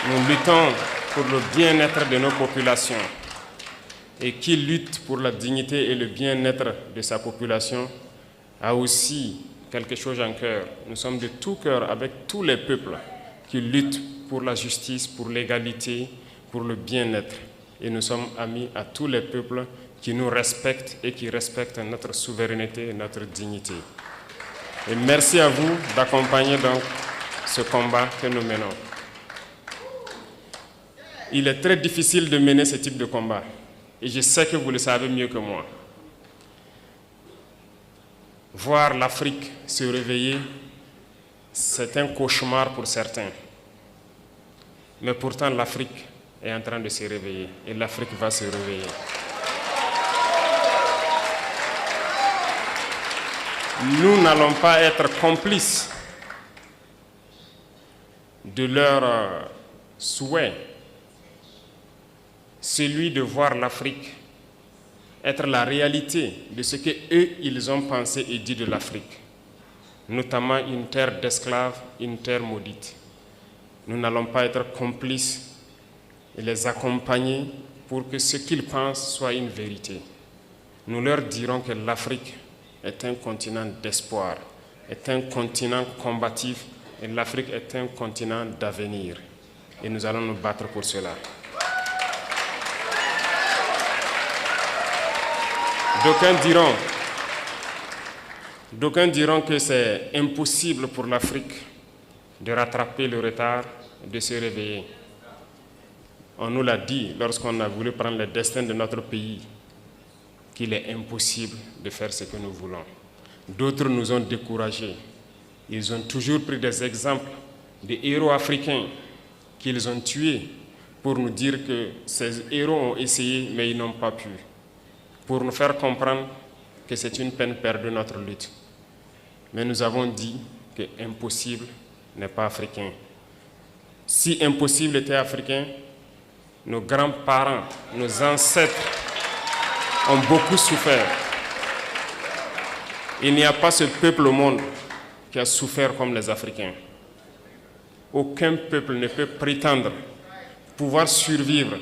Nous luttons pour le bien-être de nos populations. Et qui lutte pour la dignité et le bien-être de sa population a aussi quelque chose en cœur. Nous sommes de tout cœur avec tous les peuples qui luttent pour la justice, pour l'égalité, pour le bien-être. Et nous sommes amis à tous les peuples qui nous respectent et qui respectent notre souveraineté et notre dignité. Et merci à vous d'accompagner donc ce combat que nous menons. Il est très difficile de mener ce type de combat. Et je sais que vous le savez mieux que moi. Voir l'Afrique se réveiller, c'est un cauchemar pour certains. Mais pourtant, l'Afrique est en train de se réveiller et l'Afrique va se réveiller. Nous n'allons pas être complices de leurs souhaits. Celui de voir l'Afrique être la réalité de ce qu'eux, ils ont pensé et dit de l'Afrique, notamment une terre d'esclaves, une terre maudite. Nous n'allons pas être complices et les accompagner pour que ce qu'ils pensent soit une vérité. Nous leur dirons que l'Afrique est un continent d'espoir, est un continent combatif et l'Afrique est un continent d'avenir. Et nous allons nous battre pour cela. D'aucuns diront que c'est impossible pour l'Afrique de rattraper le retard, de se réveiller. On nous l'a dit lorsqu'on a voulu prendre le destin de notre pays, qu'il est impossible de faire ce que nous voulons. D'autres nous ont découragés. Ils ont toujours pris des exemples de héros africains qu'ils ont tués pour nous dire que ces héros ont essayé, mais ils n'ont pas pu. Pour nous faire comprendre que c'est une peine perdue notre lutte. Mais nous avons dit que impossible n'est pas africain. Si impossible était africain, nos grands-parents, nos ancêtres ont beaucoup souffert. Il n'y a pas ce peuple au monde qui a souffert comme les Africains. Aucun peuple ne peut prétendre pouvoir survivre